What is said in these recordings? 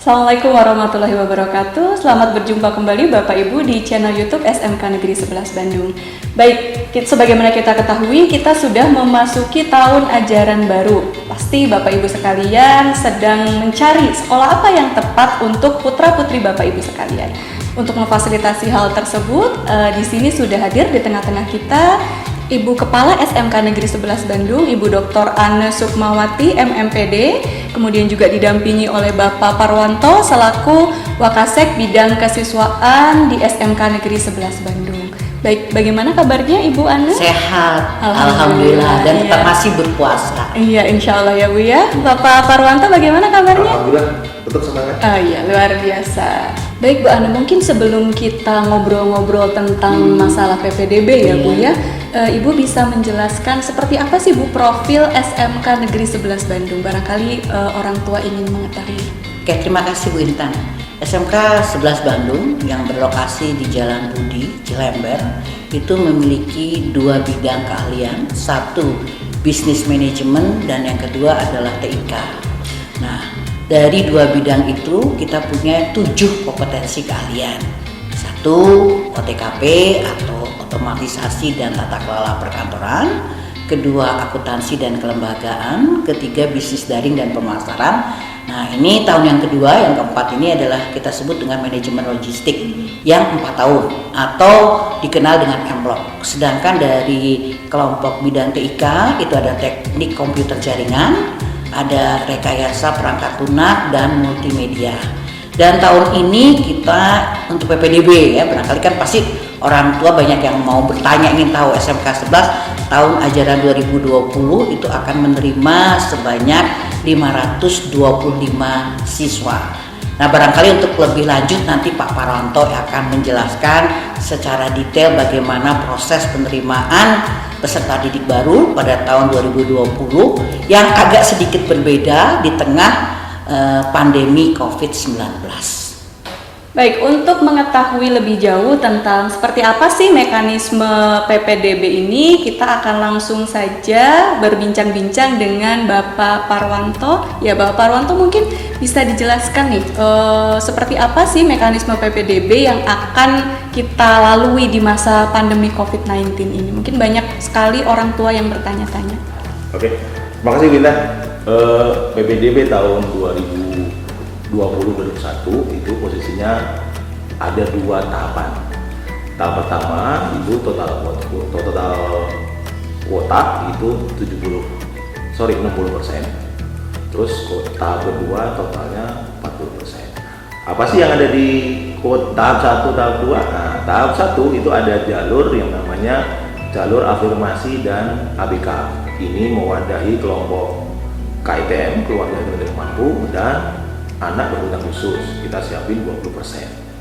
Assalamualaikum warahmatullahi wabarakatuh. Selamat berjumpa kembali Bapak Ibu di channel YouTube SMK Negeri 11 Bandung. Baik, sebagaimana kita ketahui, kita sudah memasuki tahun ajaran baru. Pasti Bapak Ibu sekalian sedang mencari sekolah apa yang tepat untuk putra-putri Bapak Ibu sekalian. Untuk memfasilitasi hal tersebut, di sini sudah hadir di tengah-tengah kita Ibu Kepala SMK Negeri 11 Bandung, Ibu Dr. Anne Sukmawati, MMPD, kemudian juga didampingi oleh Bapak Parwanto selaku Wakasek Bidang Kesiswaan di SMK Negeri 11 Bandung. Baik, bagaimana kabarnya Ibu Anne? Sehat, Alhamdulillah, dan tetap masih berpuasa. Iya, insya Allah ya Bu ya. Bapak Parwanto bagaimana kabarnya? Alhamdulillah, tetap semangat. Oh iya, luar biasa. Baik Bu Anne, mungkin sebelum kita ngobrol-ngobrol tentang masalah PPDB ya Bu ya, Ibu bisa menjelaskan seperti apa sih Bu profil SMK Negeri 11 Bandung? Barangkali orang tua ingin mengetahui. Oke, terima kasih Bu Intan. SMK 11 Bandung yang berlokasi di Jalan Budi, Cilember, itu memiliki dua bidang keahlian. Satu, bisnis manajemen, dan yang kedua adalah TIK. Nah, dari dua bidang itu kita punya 7 kompetensi keahlian. Satu, OTKP atau otomatisasi dan tata kelola perkantoran. Kedua, akuntansi dan kelembagaan. Ketiga, bisnis daring dan pemasaran. Nah, ini tahun yang kedua. Yang keempat ini adalah kita sebut dengan manajemen logistik yang 4 tahun atau dikenal dengan M-Block. Sedangkan dari kelompok bidang TIK itu ada teknik komputer jaringan, ada rekayasa perangkat lunak dan multimedia. Dan tahun ini kita untuk PPDB ya, barangkali kan pasti orang tua banyak yang mau bertanya ingin tahu SMK 11 tahun ajaran 2020 itu akan menerima sebanyak 525 siswa. Nah, barangkali untuk lebih lanjut nanti Pak Parwanto akan menjelaskan secara detail bagaimana proses penerimaan peserta didik baru pada tahun 2020 yang agak sedikit berbeda di tengah pandemi COVID-19. Baik, untuk mengetahui lebih jauh tentang seperti apa sih mekanisme PPDB ini, kita akan langsung saja berbincang-bincang dengan Bapak Parwanto. Ya, Bapak Parwanto mungkin bisa dijelaskan nih, seperti apa sih mekanisme PPDB yang akan kita lalui di masa pandemi COVID-19 ini. Mungkin banyak sekali orang tua yang bertanya-tanya. Oke, terima kasih Winda. PPDB tahun 2020-2021 itu posisinya ada 2 tahapan. Tahap pertama itu total kuota itu 60%. Terus tahap kedua totalnya 40%. Apa sih yang ada di tahap 1, tahap 2? Nah, tahap 1 itu ada jalur yang namanya jalur afirmasi dan ABK. Ini mewadahi kelompok KITM, keluarga tidak mampu, dan anak berkebutuhan khusus. Kita siapin 20%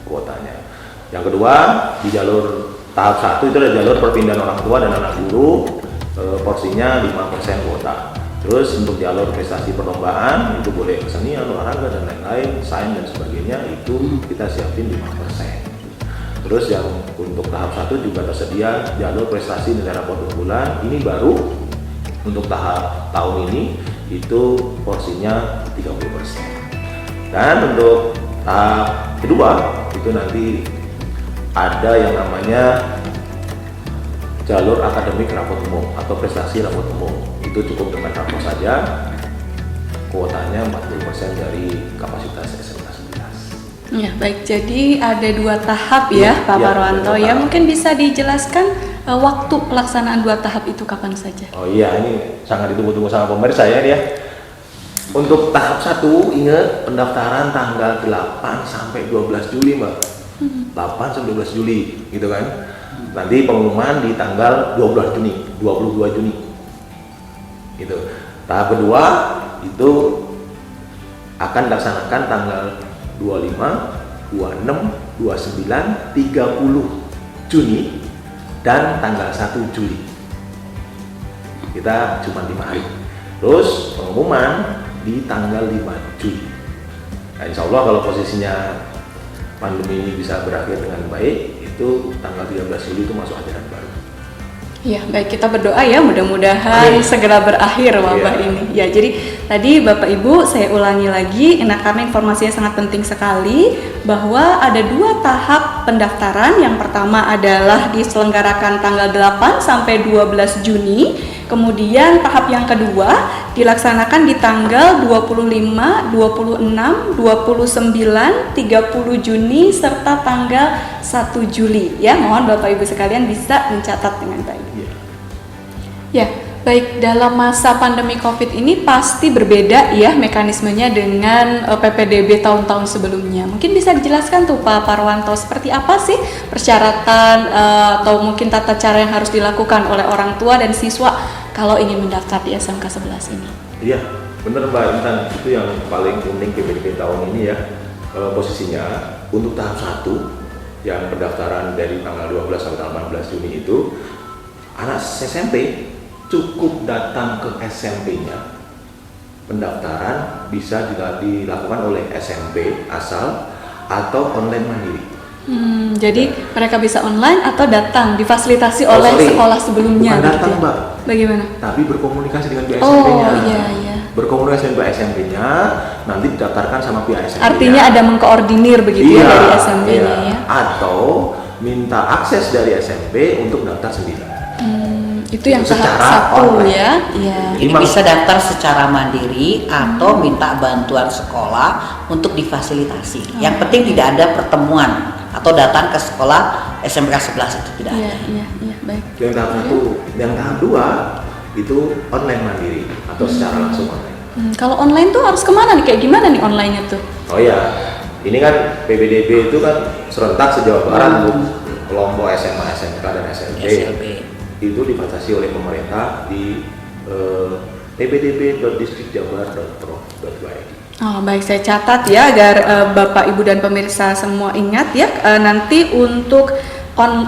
kuotanya. Yang kedua, di jalur tahap 1 itu ada jalur perpindahan orang tua dan anak guru, porsinya 5% kuota. Terus untuk jalur prestasi perlombaan itu boleh kesenian, olahraga dan lain-lain, sains dan sebagainya, itu kita siapin 5%. Terus yang untuk tahap 1 juga tersedia jalur prestasi negara unggulan. Ini baru untuk tahap tahun ini itu porsinya 30%. Dan untuk tahap kedua itu nanti ada yang namanya jalur akademik rapot umum atau prestasi rapot umum. Itu cukup dengan rapot saja, kuotanya 40% dari kapasitas SMK 11. Ya, baik. Jadi ada 2 tahap ya, Pak Parwanto ya. Mungkin bisa dijelaskan waktu pelaksanaan 2 tahap itu kapan saja? Oh iya, ini sangat ditunggu-tunggu sama pemirsa ya dia. Untuk tahap 1 ingat pendaftaran tanggal 8 sampai 12 Juli Mbak. 8 sampai 12 Juli gitu kan. Nanti pengumuman di tanggal 22 Juni. Gitu. Tahap kedua itu akan dilaksanakan tanggal 25, 26, 29, 30 Juni dan tanggal 1 Juli. Kita cuma 5 hari. Terus pengumuman di tanggal 5 Juli. Nah, insya Allah kalau posisinya pandemi ini bisa berakhir dengan baik, itu tanggal 13 Juli itu masuk ajaran baru. Ya, baik, kita berdoa ya mudah-mudahan segera berakhir wabah ini. Ya, jadi tadi Bapak Ibu saya ulangi lagi, karena informasinya sangat penting sekali bahwa ada 2 tahap pendaftaran. Yang pertama adalah diselenggarakan tanggal 8 sampai 12 Juni. Kemudian tahap yang kedua dilaksanakan di tanggal 25, 26, 29, 30 Juni serta tanggal 1 Juli. Ya, mohon Bapak Ibu sekalian bisa mencatat dengan baik. Ya, baik, dalam masa pandemi COVID ini pasti berbeda ya mekanismenya dengan PPDB tahun-tahun sebelumnya. Mungkin bisa dijelaskan tuh Pak Parwanto seperti apa sih persyaratan atau mungkin tata cara yang harus dilakukan oleh orang tua dan siswa kalau ingin mendaftar di SMK 11 ini? Iya, benar Mbak Intan, itu yang paling unik PPDB tahun ini ya. Posisinya untuk tahap 1 yang pendaftaran dari tanggal 12 sampai tanggal 18 Juni itu anak SMP cukup datang ke SMP-nya. Pendaftaran bisa dilakukan oleh SMP asal atau online mandiri. Jadi mereka bisa online atau datang difasilitasi oleh sekolah sebelumnya. Bukan datang, gitu ya? Mbak. Bagaimana? Tapi berkomunikasi dengan pihak SMP-nya. Oh iya. Berkomunikasi dengan pihak SMP-nya, nanti didaftarkan sama pihak SMP-nya. Artinya ada mengkoordinir begitu ya dari SMP-nya ya. Atau minta akses dari SMP untuk daftar sendiri. Itu yang tahap 1 ya. Iya. Jadi bisa daftar secara mandiri atau minta bantuan sekolah untuk difasilitasi. Yang penting tidak ada pertemuan atau datang ke sekolah SMK 11 itu tidak ada. Iya, baik. Yang tahap 1, yang tahap 2 itu online mandiri atau secara langsung online. Kalau online tuh harus kemana nih? Kayak gimana nih online-nya tuh? Oh ya, ini kan PPDB itu kan serentak se-Jawa Barat untuk kelompok SMA, SMK dan SMP. Itu dibatasi oleh pemerintah di ppdb.distrikjabar.pro.id. Oh, baik, saya catat ya agar Bapak, Ibu dan pemirsa semua ingat ya. Nanti untuk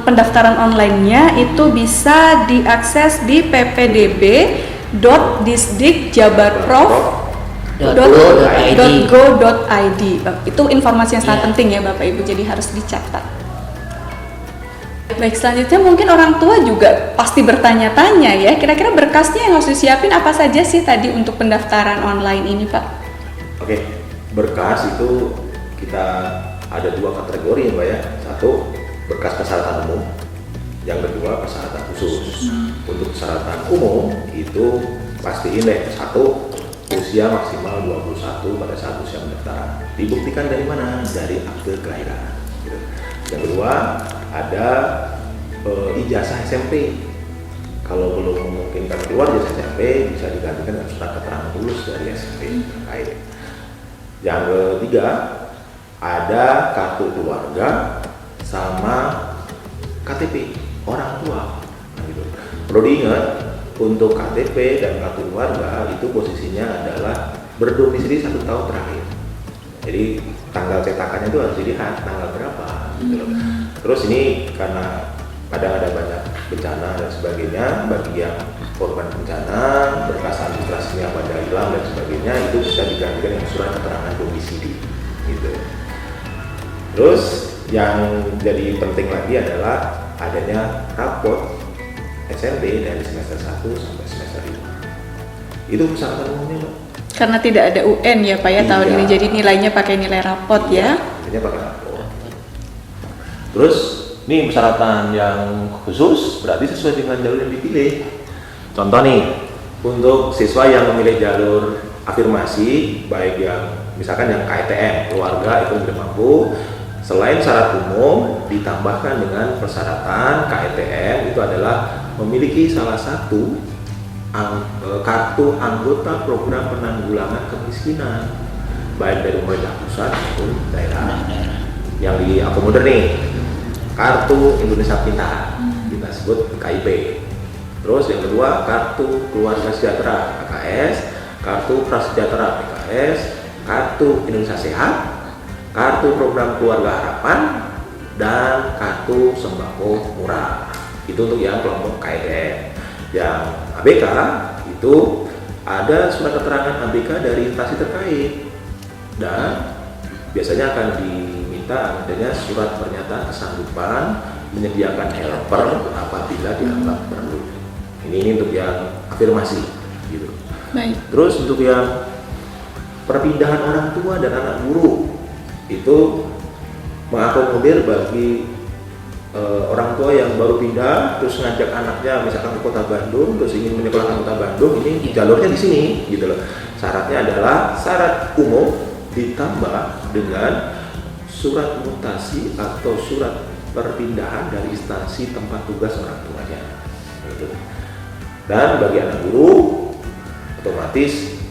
pendaftaran online-nya itu bisa diakses di ppdb.disdikjabarprof.go.id. Itu informasi yang sangat penting ya Bapak Ibu, jadi harus dicatat. Baik, selanjutnya mungkin orang tua juga pasti bertanya-tanya ya, kira-kira berkasnya yang harus disiapin apa saja sih tadi untuk pendaftaran online ini Pak? Oke, berkas itu kita ada 2 kategori ya Mbak ya. 1, berkas persyaratan umum. Yang kedua, persyaratan khusus. Untuk persyaratan umum itu pastiin deh, 1, usia maksimal 21 pada saat usia pendaftaran. Dibuktikan dari mana? Dari akte kelahiran. Gitu. Yang kedua, ada ijazah SMP. Kalau belum memungkinkan keluar ijazah SMP, bisa digantikan dengan surat keterangan lulus dari SMP terkait. Yang ketiga, ada kartu keluarga sama KTP orang tua. Nah, gitu. Perlu diingat, untuk KTP dan kartu keluarga itu posisinya adalah berdomisili 1 tahun terakhir. Jadi tanggal cetakannya itu harus dilihat tanggal berapa. Gitu loh. Terus ini karena kadang ada banyak bencana dan sebagainya, bagi yang korban bencana, berkas administrasinya pada hilang dan sebagainya, itu bisa digantikan dengan surat keterangan domisili. Gitu. Terus yang jadi penting lagi adalah adanya raport SMP dari semester 1 sampai semester 5. Itu persyaratan umumnya, Pak. Karena tidak ada UN ya Pak ya tahun ini, jadi nilainya pakai nilai raport ya. Nilainya pakai raport. Terus ini persyaratan yang khusus berarti sesuai dengan jalur yang dipilih. Contoh nih, untuk siswa yang memilih jalur afirmasi, baik yang misalkan yang KTM, keluarga itu tidak mampu, selain syarat umum ditambahkan dengan persyaratan KTM itu adalah memiliki salah satu kartu anggota program penanggulangan kemiskinan, baik dari pemerintah pusat maupun daerah. Yang diakomodir nih, kartu Indonesia Pintar, kita sebut KIP. Terus yang kedua, kartu keluarga sejahtera KKS, kartu prasejahtera PKS, kartu Indonesia Sehat, kartu program keluarga harapan, dan kartu sembako murah. Itu untuk yang kelompok KIDM. Yang ABK itu ada surat keterangan ABK dari instansi terkait, dan biasanya akan diminta adanya surat pernyataan kesanggupan menyediakan helper apabila dianggap perlu. Ini untuk yang afirmasi gitu. Baik. Terus untuk yang perpindahan orang tua dan anak guru itu mengakomodir bagi orang tua yang baru pindah terus ngajak anaknya misalkan ke kota Bandung terus ingin menyekolahkan kota Bandung, ini jalurnya di sini gitu loh. Syaratnya adalah syarat umum ditambah dengan surat mutasi atau surat perpindahan dari instansi tempat tugas orang tuanya gitu. Dan bagi anak guru otomatis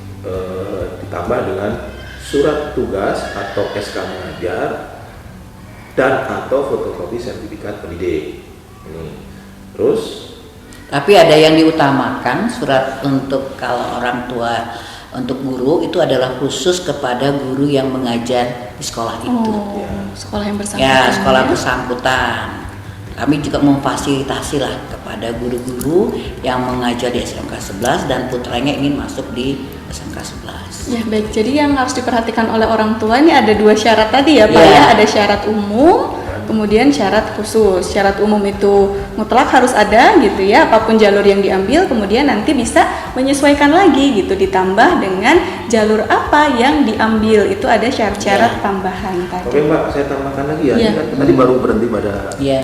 ditambah dengan surat tugas atau SK mengajar dan atau fotokopi sertifikat pendidik. Ini. Terus Tapi ada yang diutamakan surat untuk kalau orang tua untuk guru itu adalah khusus kepada guru yang mengajar di sekolah itu. Sekolah yang bersangkutan. Ya, sekolah bersangkutan. Kami juga memfasilitasi lah kepada guru-guru yang mengajar di SMK 11 dan putranya ingin masuk di SMK 11. Ya baik, jadi yang harus diperhatikan oleh orang tua ini ada 2 syarat tadi ya Pak Iya. ya, ada syarat umum, kemudian syarat khusus. Syarat umum itu mutlak harus ada gitu ya, apapun jalur yang diambil, kemudian nanti bisa menyesuaikan lagi gitu, ditambah dengan jalur apa yang diambil, itu ada syarat-syarat tambahan tadi. oke Mbak, saya tambahkan lagi ya. Iya. Ini kan tadi baru berhenti pada Iya.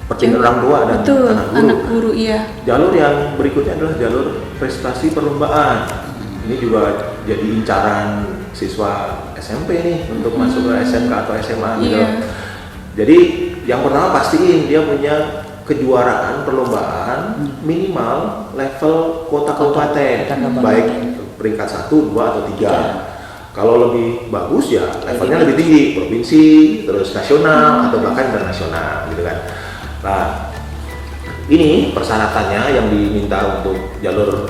perpindahan orang tua dan Betul, anak guru. iya. Jalur yang berikutnya adalah jalur prestasi perlombaan. Ini juga jadi incaran siswa SMP nih untuk masuk ke SMK atau SMA gitu. Iya. Jadi yang pertama pastiin dia punya kejuaraan perlombaan minimal level kota kabupaten, baik peringkat 1, 2 atau 3. Kalau lebih bagus ya levelnya lebih tinggi, provinsi, terus nasional atau bahkan internasional gitu kan. Nah, ini persyaratannya yang diminta untuk jalur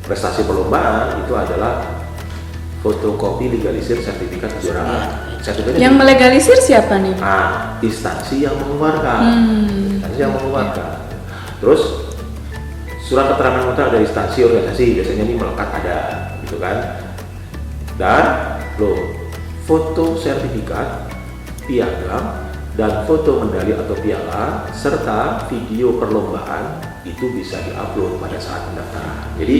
prestasi perlombaan itu adalah fotokopi legalisir sertifikat kejuaraan. Sertifikatnya Yang melegalisir siapa nih? instansi yang mengeluarkan. Instansi yang mengeluarkan. Terus surat keterangan mutlak dari instansi organisasi biasanya ini melekat ada gitu kan. Dan foto sertifikat, piagam, dan foto medali atau piala serta video perlombaan itu bisa diupload pada saat pendaftaran. Jadi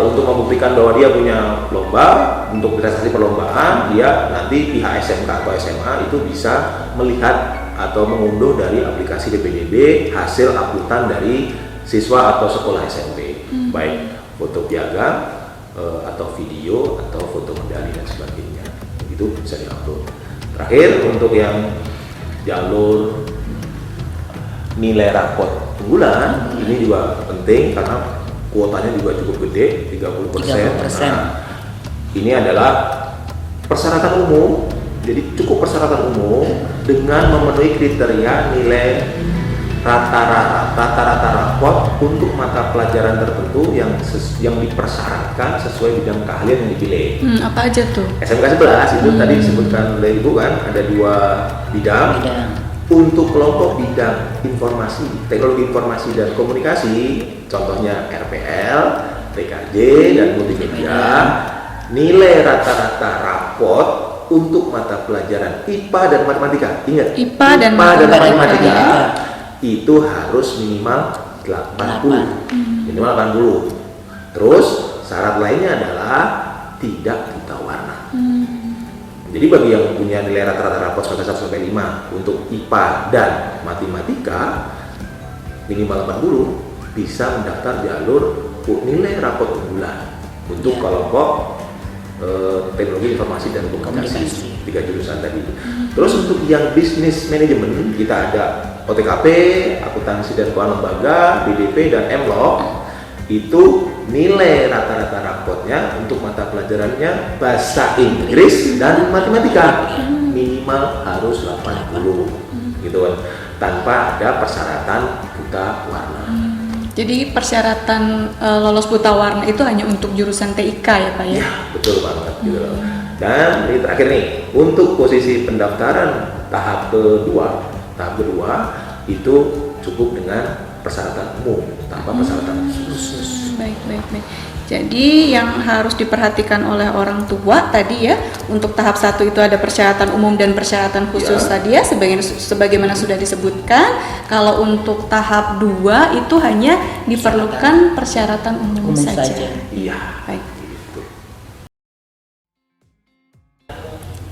untuk membuktikan bahwa dia punya lomba untuk prestasi perlombaan, dia nanti pihak SMK atau SMA itu bisa melihat atau mengunduh dari aplikasi DPDB hasil uploadan dari siswa atau sekolah SMP, baik foto piagam atau video atau foto medali dan sebagainya, itu bisa diupload. Terakhir untuk yang jalur nilai raport unggulan ini juga penting karena kuotanya juga cukup gede, 30%. 30%. Nah, ini adalah persyaratan umum, jadi cukup persyaratan umum dengan memenuhi kriteria nilai rata-rata raport untuk mata pelajaran tertentu yang dipersyaratkan sesuai bidang keahlian yang dipilih. Apa aja tuh? SMK 11 itu tadi disebutkan oleh Ibu kan ada 2 bidang. Untuk kelompok bidang informasi, teknologi informasi dan komunikasi, contohnya RPL, TKJ dan multimedia, nilai rata-rata raport untuk mata pelajaran IPA dan matematika. Ingat, IPA dan matematika itu harus minimal 80. Minimal 80. Terus syarat lainnya adalah tidak buta warna. Jadi bagi yang punya nilai rata-rata raport sebagai 1-5 untuk IPA dan matematika minimal 80 bisa mendaftar jalur nilai raport unggulan untuk kelompok teknologi informasi dan komunikasi 3 jurusan tadi. Terus untuk yang bisnis manajemen kita ada OTKP, akuntansi dan keuangan lembaga, BDP dan MLog. Itu nilai rata-rata rapotnya untuk mata pelajarannya bahasa Inggris dan matematika minimal harus 80 gitu kan, tanpa ada persyaratan buta warna. Jadi persyaratan lolos buta warna itu hanya untuk jurusan TIK ya Pak ya? Ya betul banget gitu loh. Dan ini terakhir nih untuk posisi pendaftaran tahap kedua itu cukup dengan persyaratan umum tanpa persyaratan khusus. Baik. Jadi yang harus diperhatikan oleh orang tua tadi ya, untuk tahap 1 itu ada persyaratan umum dan persyaratan khusus tadi ya, sebagaimana sudah disebutkan. Kalau untuk tahap 2 itu hanya diperlukan persyaratan umum saja. Iya. Baik. Gitu.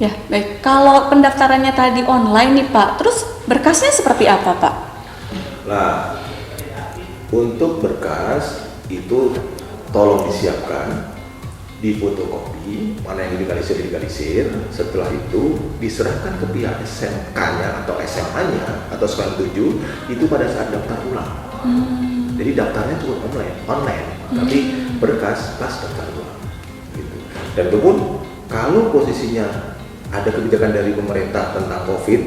Ya, baik. Kalau pendaftarannya tadi online nih Pak, terus berkasnya seperti apa Pak? Nah, untuk berkas itu tolong disiapkan, difotokopi, mana yang digalisir, setelah itu diserahkan ke pihak SMK-nya atau SMA-nya atau sekolah 7 itu pada saat daftar ulang. Jadi daftarnya cukup online, tapi berkas pas daftar ulang. Gitu. Dan itu pun kalau posisinya ada kebijakan dari pemerintah tentang COVID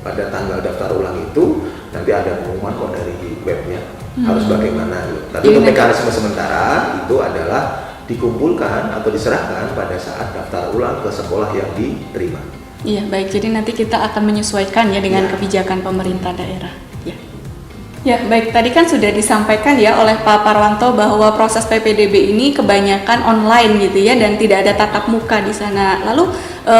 pada tanggal daftar ulang itu nanti ada pengumuman kok dari webnya harus bagaimana. Tapi untuk mekanisme sementara itu adalah dikumpulkan atau diserahkan pada saat daftar ulang ke sekolah yang diterima. Iya, baik. Jadi nanti kita akan menyesuaikan ya dengan kebijakan pemerintah daerah. Ya. Ya, baik. Tadi kan sudah disampaikan ya oleh Pak Parwanto bahwa proses PPDB ini kebanyakan online gitu ya dan tidak ada tatap muka di sana. Lalu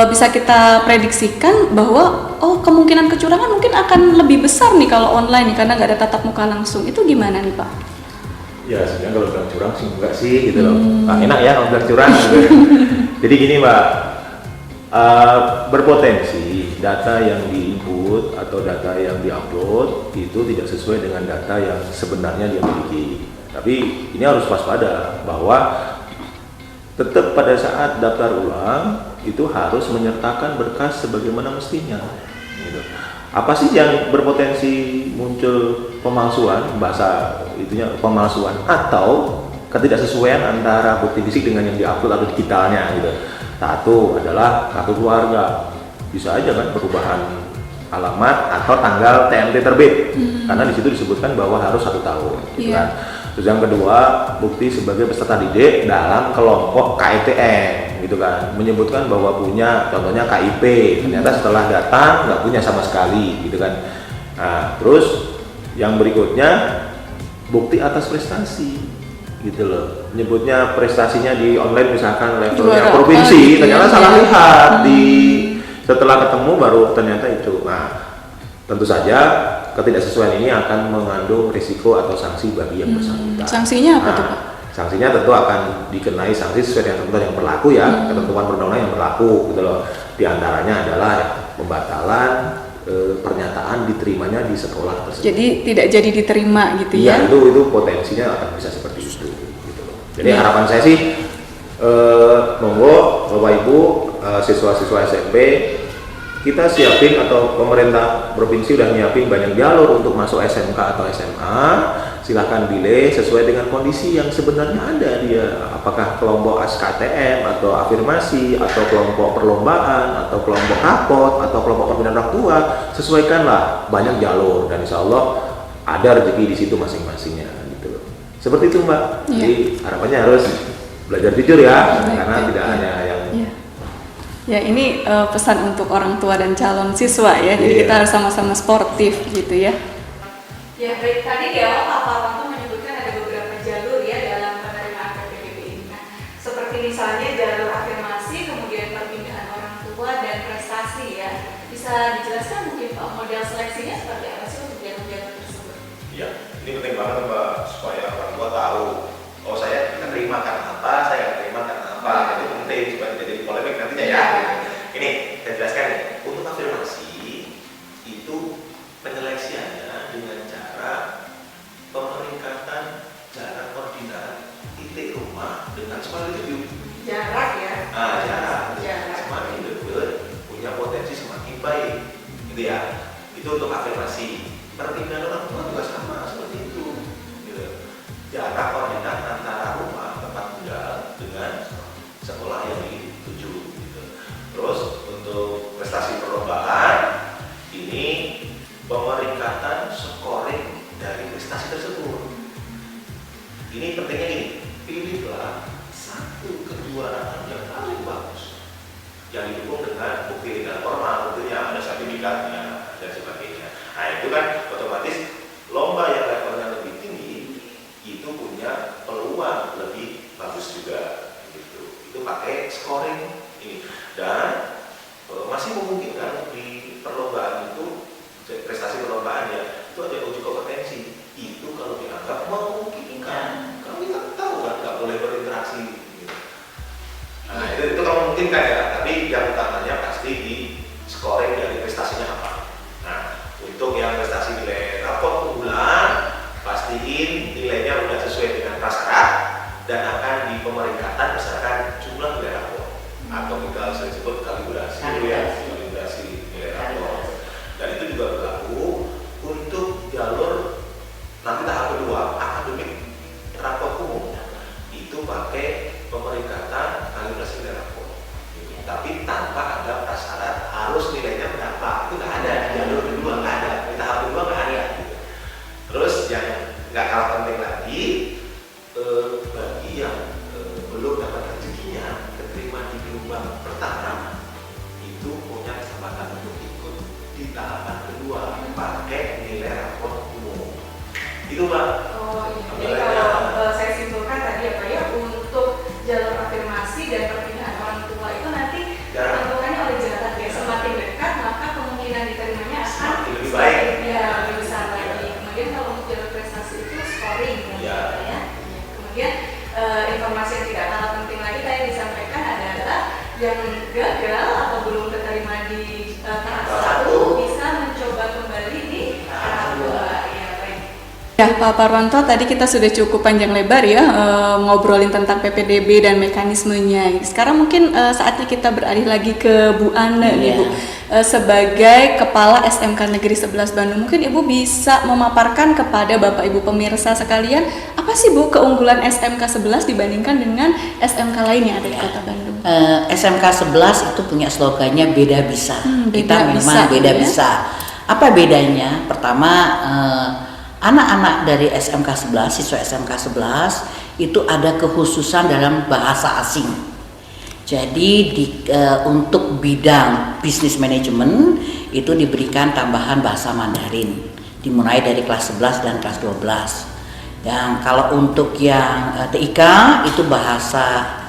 bisa kita prediksikan bahwa kemungkinan kecurangan mungkin akan lebih besar nih kalau online nih karena nggak ada tatap muka langsung. Itu gimana nih Pak? Ya sebenarnya kalau bilang curang sih enggak sih gitu loh. Enak ya kalau bilang curang gitu. Jadi gini Mbak, berpotensi data yang diinput atau data yang diupload itu tidak sesuai dengan data yang sebenarnya dia miliki. Tapi ini harus waspada bahwa tetap pada saat daftar ulang itu harus menyertakan berkas sebagaimana mestinya. Gitu. Apa sih yang berpotensi muncul pemalsuan, bahasa itunya pemalsuan atau ketidaksesuaian antara bukti fisik dengan yang diupload atau digitalnya gitu. Satu adalah kartu keluarga, bisa aja kan perubahan alamat atau tanggal TMT terbit, karena di situ disebutkan bahwa harus 1 tahun, gitu kan. Terus yang kedua, bukti sebagai peserta didik dalam kelompok KITN, gitu kan, menyebutkan bahwa punya, contohnya KIP, ternyata setelah datang nggak punya sama sekali, gitu kan. Nah, terus yang berikutnya bukti atas prestasi, gitu loh, menyebutnya prestasinya di online misalkan levelnya provinsi, ternyata salah lihat di setelah ketemu baru ternyata itu. Nah, tentu saja ketidaksesuaian ini akan mengandung risiko atau sanksi bagi yang bersangkutan. Sanksinya apa tuh Pak? Sanksinya tentu akan dikenai sanksi sesuai dengan ketentuan yang berlaku ya, ketentuan perundang-undangan yang berlaku gitu loh. Di antaranya adalah pembatalan pernyataan diterimanya di sekolah tersebut. Jadi tidak jadi diterima gitu ya? Iya, itu potensinya akan bisa seperti itu gitu loh. Jadi harapan saya sih monggo Bapak Ibu siswa-siswa SMP kita siapin atau pemerintah provinsi udah nyiapin banyak jalur untuk masuk SMK atau SMA. Silahkan pilih sesuai dengan kondisi yang sebenarnya ada dia, apakah kelompok SKTM atau afirmasi atau kelompok perlombaan atau kelompok rapot atau kelompok pembinaan orang tua, sesuaikanlah, banyak jalur dan insya Allah ada rezeki di situ masing-masingnya gitu loh. Seperti itu Mbak. Jadi harapannya harus belajar jujur ya, karena tidak hanya yang ya ini pesan untuk orang tua dan calon siswa ya, jadi kita harus sama-sama sportif gitu ya. Ya baik, tadi di awal Pak Parwanto menyebutkan ada beberapa jalur ya dalam penerimaan PPDB ini. Nah, seperti misalnya jalur afirmasi, kemudian perpindahan orang tua dan prestasi ya. Bisa dijelaskan mungkin Pak model seleksinya seperti apa sih untuk jalur-jalur tersebut? Iya, ini penting banget Mbak supaya orang tua tahu. Oh saya terima karena apa, saya terima karena apa. Itu penting supaya tidak jadi polemik nantinya ya. Ini saya jelaskan nih. Untuk afirmasi itu penyeleksiannya dengan cara pemeringkatan jarak koordinat titik rumah dengan sekolah itu. Jarak ya? Jarak. Semakin dekat punya potensi semakin baik, gitu ya. Itu untuk afirmasi. Perpindahan orang tua juga sama seperti itu. Gitu. Jarak koordinat antara rumah tempat tinggal dengan sekolah yang dituju. Gitu. Terus untuk prestasi perlombaan ini pemeringkatan scoring dari prestasi tersebut. Ini pentingnya ini, pilihlah satu kejuaraan yang paling bagus yang didukung dengan bukti legal formal, tentunya ada sertifikatnya dan sebagainya. Nah itu kan otomatis lomba yang levelnya lebih tinggi itu punya peluang lebih bagus nggak memungkinkan. Kalau kita tahu kan nggak boleh berinteraksi. Gitu. Nah itu kalau memungkinkan ya, tapi yang utamanya pasti di scoring dari prestasinya apa. Nah untuk yang prestasi nilai rapor unggulan, pastiin nilainya udah sesuai dengan prasyarat dan akan dipemeringkatkan berdasarkan jumlah nilai rapor atau kita sering sebut kalibrasi nilai rapor. Dan itu juga berlaku untuk jalur nanti tahap kedua akademik rapor umum itu pakai pemeringkatan kalibrasi nilai rapor. Tapi tanpa ada prasyarat harus nilainya berapa, itu nggak ada di jalur kedua, nggak ada di tahap kedua, nggak ada. Terus yang nggak kalah penting lagi bagi yang belum dapat rezekinya keterima di gelombang pertama itu punya kesempatan untuk ikut di tahapan kedua pakai nilai rapor umum. Itu Pak. Oh iya. Jadi kalau saya simpulkan tadi apa ya, untuk jalur afirmasi dan perpindahan orang tua itu nanti tentukannya oleh jalan ya, semakin dekat maka kemungkinan diterimanya akan lebih baik. Ya, lebih besar lagi. Kemudian kalau untuk jalur prestasi itu scoring ya. Kemudian informasi yang tidak kalah penting lagi tadi disampaikan adalah yang gagal atau belum diterima di tahap 1 bisa mencoba kembali di tahap 2. Ya, Pak Parwanto, tadi kita sudah cukup panjang lebar ya ngobrolin tentang PPDB dan mekanismenya. Sekarang mungkin saatnya kita beralih lagi ke Bu Ane nih Bu. Sebagai Kepala SMK Negeri 11 Bandung, mungkin Ibu bisa memaparkan kepada Bapak Ibu pemirsa sekalian, apa sih Bu keunggulan SMK 11 dibandingkan dengan SMK lain yang ada di Kota Bandung? SMK 11 itu punya slogannya beda bisa. Kita memang beda ya? bisa. Apa bedanya? Pertama, anak-anak dari SMK 11, siswa SMK 11 itu ada kekhususan dalam bahasa asing. Jadi untuk bidang bisnis manajemen itu diberikan tambahan bahasa Mandarin, dimulai dari kelas 11 dan kelas 12. Dan kalau untuk yang TIK itu bahasa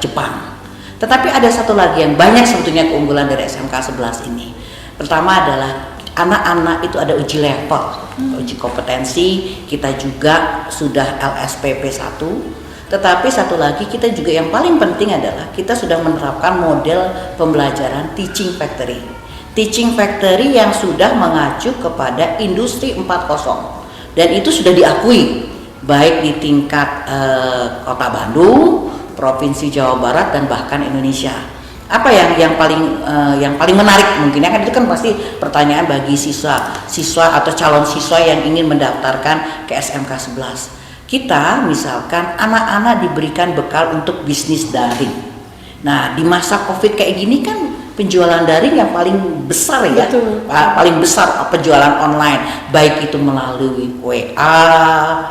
Jepang. Tetapi ada satu lagi yang banyak sebetulnya keunggulan dari SMK 11 ini. Pertama adalah anak-anak itu ada uji level, uji kompetensi, kita juga sudah LSPP 1. Tetapi satu lagi kita juga yang paling penting adalah kita sudah menerapkan model pembelajaran teaching factory. Teaching factory yang sudah mengacu kepada industri 4.0 dan itu sudah diakui baik di tingkat Kota Bandung, Provinsi Jawa Barat dan bahkan Indonesia. Apa yang paling menarik mungkin ya, kan itu kan pasti pertanyaan bagi siswa atau calon siswa yang ingin mendaftarkan ke SMK 11. Kita misalkan anak-anak diberikan bekal untuk bisnis daring. Nah di masa COVID kayak gini kan penjualan daring yang paling besar ya. Betul. Paling besar penjualan online, baik itu melalui WA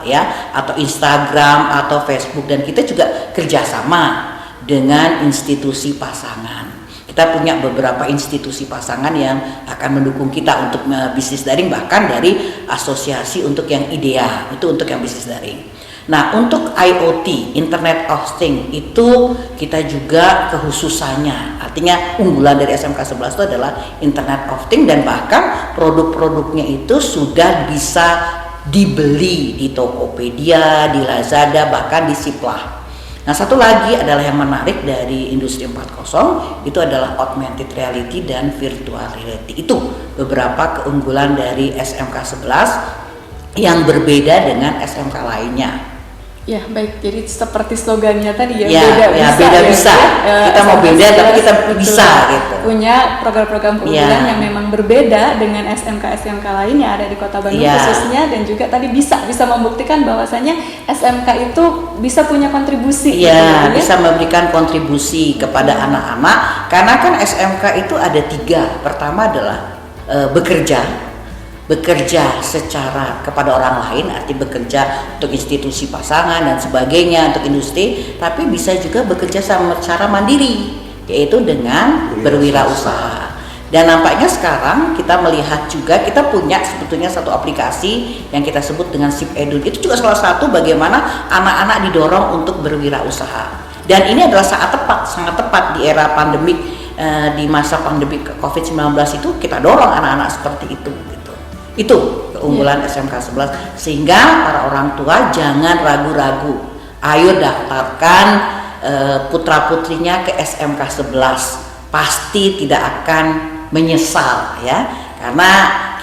ya atau Instagram atau Facebook, dan kita juga kerjasama dengan institusi pasangan. Kita punya beberapa institusi pasangan yang akan mendukung kita untuk bisnis daring, bahkan dari asosiasi untuk yang IDEA itu untuk yang bisnis daring. Nah untuk IoT, Internet of Things itu kita juga kekhususannya, artinya unggulan dari SMK 11 itu adalah Internet of Things, dan bahkan produk-produknya itu sudah bisa dibeli di Tokopedia, di Lazada, bahkan di Siplah. Nah satu lagi adalah yang menarik dari industri 4.0 itu adalah augmented reality dan virtual reality. Itu beberapa keunggulan dari SMK 11 yang berbeda dengan SMK lainnya. Ya baik, jadi seperti slogannya tadi ya, beda bisa. Kita mau beda tapi kita bisa gitu. Punya program-program keunggulan yang memang berbeda dengan SMK lain yang ada di Kota Bandung khususnya, dan juga tadi bisa membuktikan bahwasanya SMK itu bisa punya kontribusi. Iya, bisa memberikan kontribusi kepada anak-anak, karena kan SMK itu ada 3. Pertama adalah bekerja secara kepada orang lain, arti bekerja untuk institusi pasangan dan sebagainya, untuk industri, tapi bisa juga bekerja secara mandiri, yaitu dengan berwirausaha. Dan nampaknya sekarang kita melihat juga kita punya sebetulnya satu aplikasi yang kita sebut dengan SIP Edu. Itu juga salah satu bagaimana anak-anak didorong untuk berwirausaha. Dan ini adalah sangat tepat di era pandemik, di masa pandemi COVID-19 itu kita dorong anak-anak seperti itu. Itu keunggulan SMK 11, sehingga para orang tua jangan ragu-ragu. Ayo daftarkan putra-putrinya ke SMK 11. Pasti tidak akan menyesal ya. Karena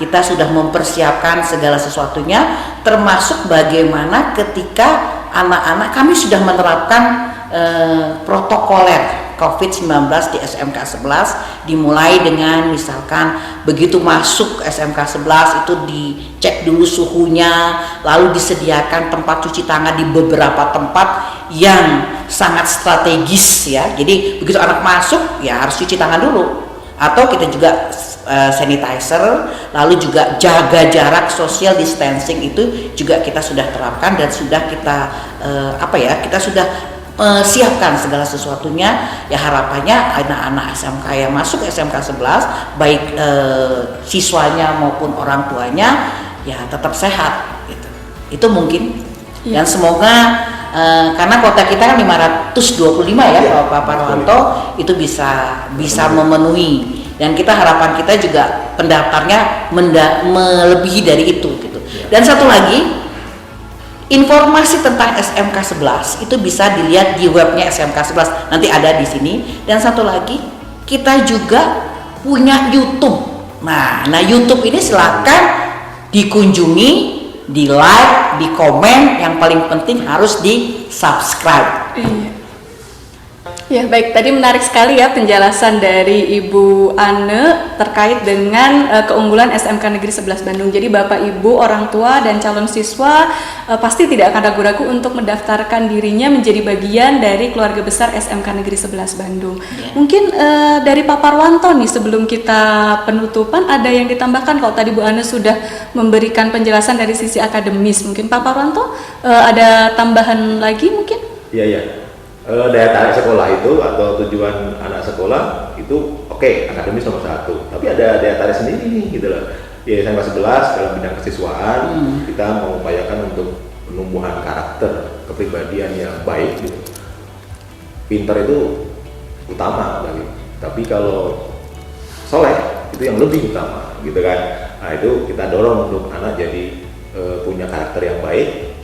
kita sudah mempersiapkan segala sesuatunya, termasuk bagaimana ketika anak-anak kami sudah menerapkan protokoler COVID-19 di SMK 11, dimulai dengan misalkan begitu masuk SMK 11 itu dicek dulu suhunya, lalu disediakan tempat cuci tangan di beberapa tempat yang sangat strategis ya. Jadi begitu anak masuk ya harus cuci tangan dulu, atau kita juga sanitizer, lalu juga jaga jarak, social distancing itu juga kita sudah terapkan dan sudah kita kita sudah siapkan segala sesuatunya ya. Harapannya anak-anak SMK yang masuk SMK 11 baik siswanya maupun orang tuanya ya tetap sehat gitu. Itu mungkin dan semoga karena kota kita kan 525 ya Pak Parwanto, itu bisa memenuhi, dan kita harapan kita juga pendaftarnya melebihi dari itu gitu. Dan satu lagi, informasi tentang SMK 11 itu bisa dilihat di webnya SMK 11, nanti ada di sini. Dan satu lagi, kita juga punya YouTube. Nah YouTube ini silakan dikunjungi, di like, di komen, yang paling penting harus di subscribe. Ya baik, tadi menarik sekali ya penjelasan dari Ibu Ane terkait dengan keunggulan SMK Negeri 11 Bandung. Jadi Bapak Ibu, orang tua dan calon siswa pasti tidak akan ragu-ragu untuk mendaftarkan dirinya menjadi bagian dari keluarga besar SMK Negeri 11 Bandung. Mungkin dari Pak Parwanto nih, sebelum kita penutupan ada yang ditambahkan? Kalau tadi Bu Ane sudah memberikan penjelasan dari sisi akademis, mungkin Pak Parwanto ada tambahan lagi mungkin? Iya. Daya tarik sekolah itu atau tujuan anak sekolah itu akademis nomor satu, tapi ada daya tarik sendiri nih gitu loh. Ya SMK 11 dalam bidang kesiswaan kita mengupayakan untuk penumbuhan karakter kepribadian yang baik gitu. Pintar itu utama tapi kalau soleh itu yang lebih utama gitu kan. Nah itu kita dorong untuk anak jadi punya karakter yang baik.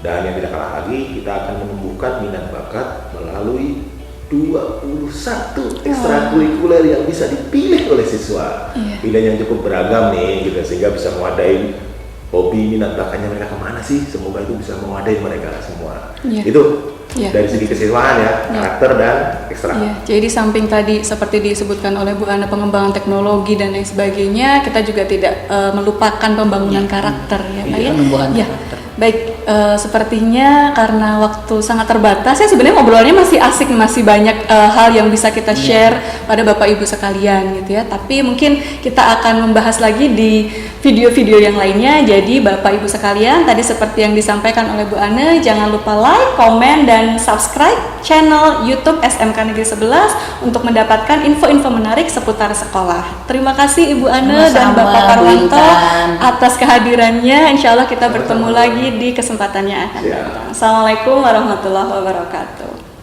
Dan yang tidak kalah lagi, kita akan menumbuhkan minat bakat melalui 21 ekstrakurikuler yang bisa dipilih oleh siswa. Pilihan yang cukup beragam nih gitu, sehingga bisa mewadai hobi minat bakatnya mereka kemana sih. Semoga itu bisa mewadai mereka semua. Itu dari segi kesiswaan ya, karakter dan ekstra. Jadi di samping tadi seperti disebutkan oleh Bu Ana pengembangan teknologi dan lain sebagainya, kita juga tidak melupakan pembangunan karakter ya Pak ya. Penumbuhan karakter. Baik, sepertinya karena waktu sangat terbatas ya, sebenarnya ngobrolnya masih asik, masih banyak hal yang bisa kita share pada Bapak Ibu sekalian gitu ya. Tapi mungkin kita akan membahas lagi di video-video yang lainnya. Jadi Bapak Ibu sekalian, tadi seperti yang disampaikan oleh Bu Ane, jangan lupa like, komen, dan subscribe channel YouTube SMK Negeri 11 untuk mendapatkan info-info menarik seputar sekolah. Terima kasih Ibu Ane dan Bapak Parwanto atas kehadirannya. Insya Allah kita bertemu lagi di kesempatan yang akan datang. Assalamualaikum warahmatullahi wabarakatuh.